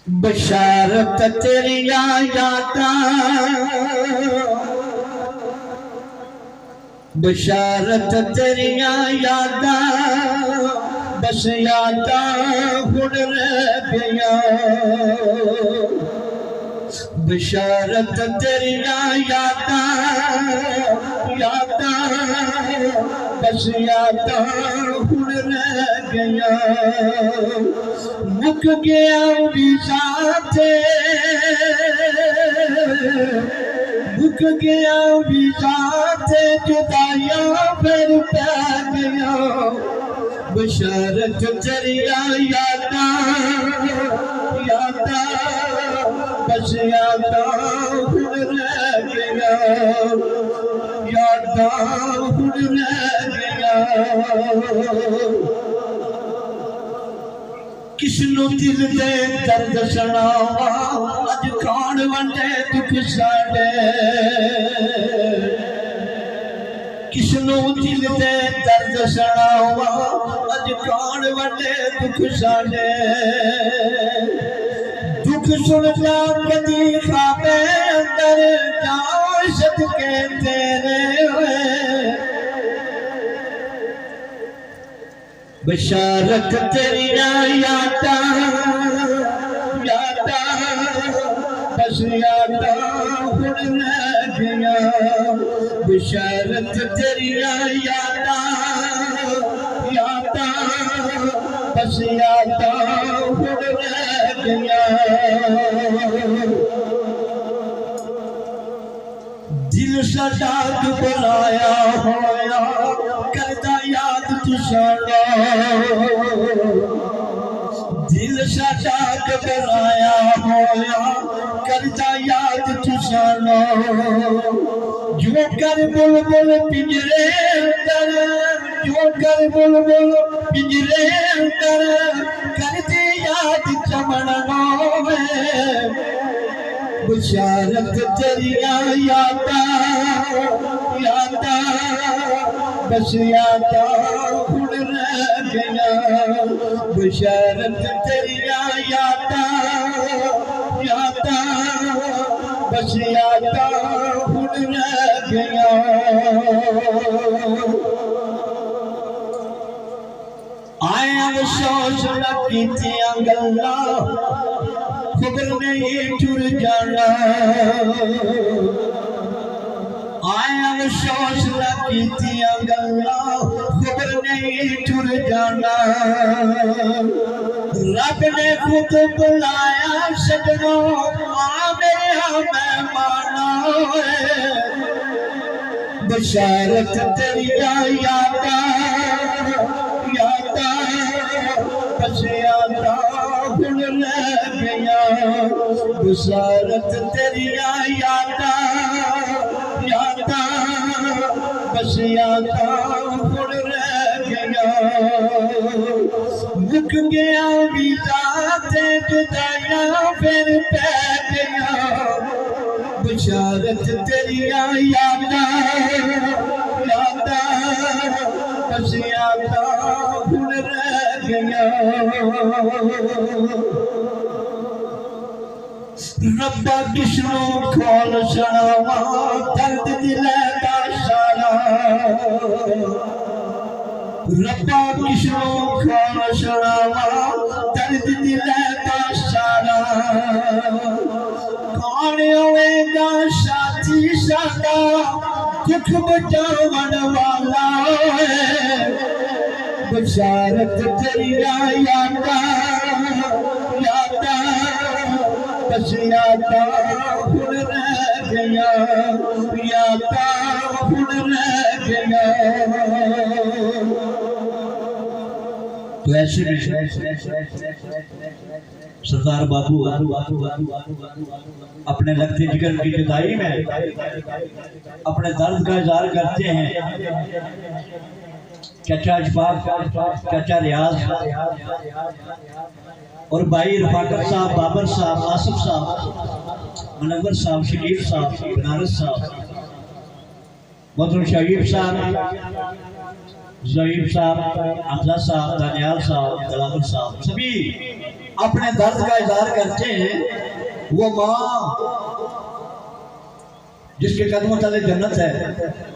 बशारत तेरिया यादा, बशारत तेरिया यादा, बस यादा हुण रह गया। बशारत तेरिया यादा, यादा बस यादा हुण रह गया। मुक गया वीज़ा ते, मुक गया वीज़ा ते, जुदाइया फिर पै गया। बशारत तेरिया यादा, यादा बस यादा हुण रह गया। यादा हुण रह गया। किसनू दिल दे दर्द सुनावा, अज खान वंडे दुख साडे। किसनू दिल दे दर्द सुनावा, अज खान वंडे दुख साडे। दुख सुनता कदी खाबे अंदर, जाओ सदके तेरे हुए। बशारत तेरिया यादा, यादा बस यादा हुण रह गया। बशारत तेरिया यादा, यादा बस यादा हुण रह गया। दिल साडा घबराया होया, करदा याद तुसाड़ा। दिल साडा घबराया होया, करदा याद तुसाड़ा। जो कर बुलबुल पिंजरे अंदर, जो कर बुलबुल पिंजरे अंदर, करदी याद चमन में। बशारत तेरिया यादा, यादा बस यादा हुण रह गया। बशारत तेरिया यादा, यादा बस यादा हुण रह गया। आया अफसोस न कीतियां गल्लां, खबर नहीं टुर जाना। आया अफसोस न कीतियां गल्लां, खबर नहीं टुर जाना। रब ने खुद बुलाया सजनों, आ मेरा मेहमाना। बशारत तेरिया यादा, यादा बस यादा हुण रह गया। बशारत तेरिया यादा, यादा बस यादा हुण रह गया। मुक गया वीज़ा ते, जुदाइया फिर पै गया। बशारत तेरिया यादा, यादा बस यादा हुण रह गया। रब्बा किसनू खोल सुनावा, दर्द दिले दा सारा। रब्बा किसनू खोल सुनावा, दर्द दिले दा सारा। कौन होवेगा साथी साडा, दुख बचावन वाला। बशारत तेरिया यादा, यादा बस यादा हुण रह गया। यादा हुण रह गया। तो ऐसे में सरदार बाबू अपने लगते जिगर की जुदाई में अपने दर्द का इजहार करते हैं। चाचा अशफाक, चाचा रियाज और भाई रफाकत साहब, बाबर साहब, आसिफ साहब, मुनव्वर साहब, शकील साहब, बनारस साहब, मोहतरम शहीद साहब, जहीर साहब, हमजा साहब, दानियाल साहब, दलावर साहब, सभी अपने दर्द का इजहार करते हैं, वो माँ जिसके कदमों तले जन्नत है,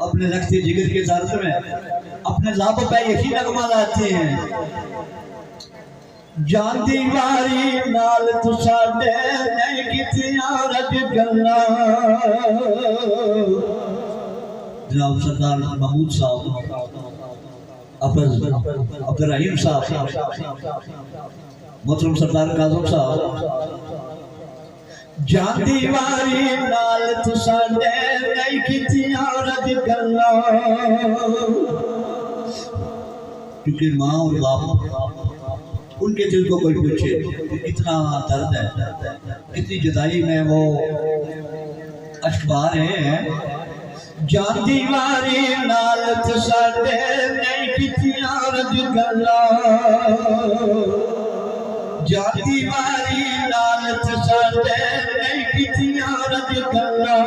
अपने रखते जिगर के दर्द में अपने लाभों पे यही नगमा लाते हैं। जान दीवारी नाल तू साडे नहीं कितियां रज गल्लां। जनाब सरदार महमूद साहब, अब्दुल रहीम साहब, मोहतरम सरदार काज़म साहब, जान दीवारी नाल तू साडे नहीं कितियां रज गल्लां। क्योंकि माँ और बाप उनके दिल को कोई पूछे कितना दर्द है, कितनी जुदाई में वो अखबार है। जान दीवारी नाल तू साडे नहीं कितियां रज गल्लां। जान दीवारी नाल तू साडे नहीं कितियां रज गल्लां।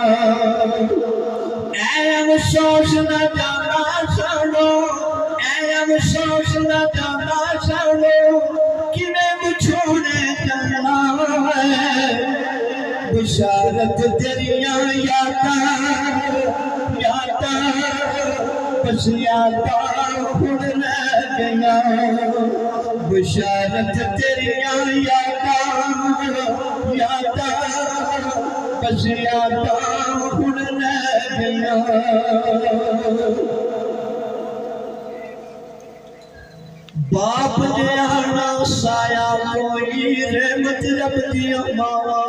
ऐ अफसोस न जाना साडो, ऐ अफसोस न जाना साडो, किवें विछोड़े चलना है। बिशारत तेरियां यादां यादां बस यादां हुण रह गईयां। बिशारत तेरियां यादां यादां बस यादां हुण रह गईयां। बाप जियाना साया कोई रहमत रब दिया मावा।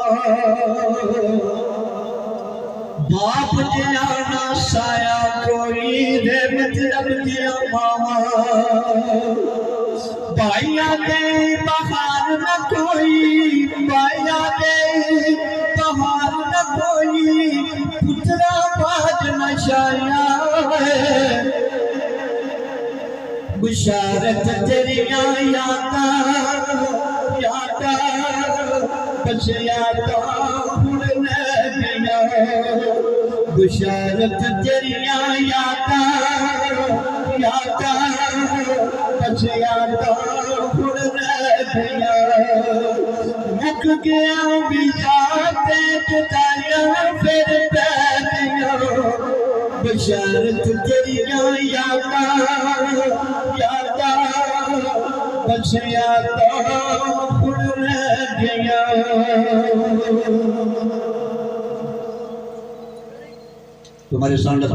बाप जियाना साया कोई रहमत रब दिया मावा। भाइया दे बहार न कोई, भाइया दे बहार न कोई, पुत्रा बाज न शाया। बिशारत तेरियां यादां यादां बस यादां हुण रह गईयां। बिशारत तेरियां यादां यादां बस यादां हुण रह गईयां। मुक गया बीजा ते जुदाइयां फिर पै गईयां। बिशारत तेरियां यादां यादां बस यादां हुण रह गईयां। तुम्हारे सामने